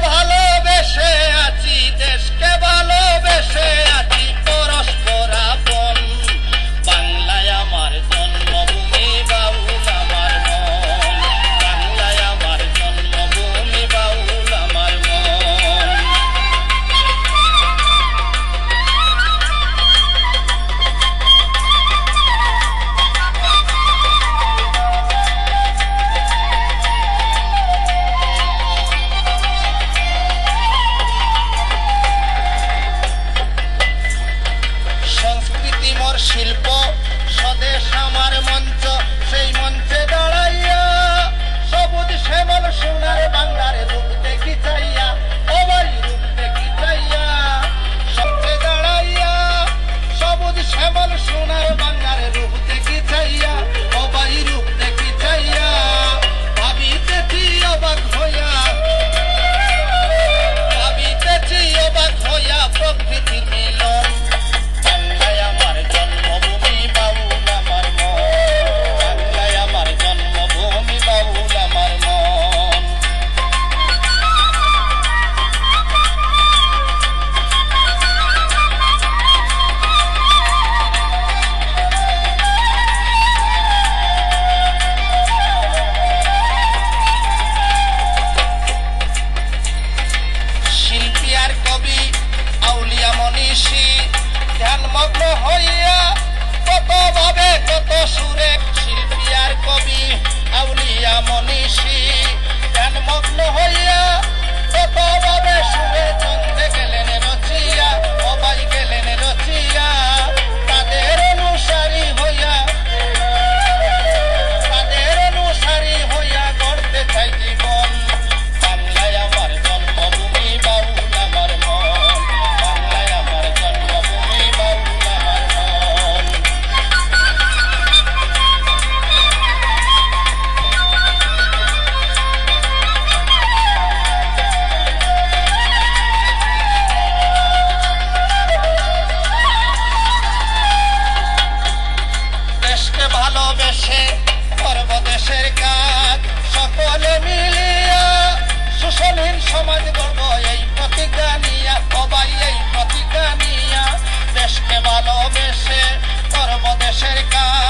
ভালোবেসে আছি, দেশকে ভালোবেসে আছি, পরস্পর আপন। বাংলায় আমার জন্মভূমি, বাউল আমার মন। বাংলায় আমার জন্মভূমি, বাউল আমার মন। সংস্কৃতি মোর শিল্প, স্বদেশ আমার মঞ্চ, সেই মঞ্চে দাঁড়াইয়া সবুজ শ্যামল সোনার বাংলার রূপ দেখি চাইয়া, ওই রূপ দেখি চাইয়া। সবচেয়ে দাঁড়াইয়া সবুজ শ্যামল সোনার বাংলার রূপ দেখি চাইয়া, ওই রূপ দেখি চাইয়া। ভাবিতেছি অবাক হইয়া, ভাবিতেছি অবাক হইয়া, প্রকৃতির মিলন। বাংলায় আমার জন্মভূমি, বাউল আমার মন। বাংলায় আমার জন্মভূমি, বাউল আমার মন। শিল্পী আর কবি, আউলিয়া মনীষী, ধ্যানমগ্ন হইয়া কত ভাবে কত সুরে। শিল্পী আর কবি, আউলিয়া মনীষী, ধ্যানমগ্ন হইয়া কত ভাবে সুরে। ছন্দে গেলেন রচিয়া, সবাই গেলেন রচিয়া, তাদের অনুসারী হইয়া, তাদের অনুসারী হইয়া গড়তে চাই জীবন। বাংলায় আমার জন্মভূমি, বাউল আমার মন। বাংলায় আমার জন্মভূমি, বাউল আমার মন। দেশকে ভালোবেসে করব দেশের কাজ, সকলে মিলিয়া শোষণহীন সমাজ গড়ব, এই প্রতিজ্ঞা নিয়া, সবাই এই প্রতিজ্ঞা নিয়া। দেশকে ভালোবেসে করব দেশের কাজ।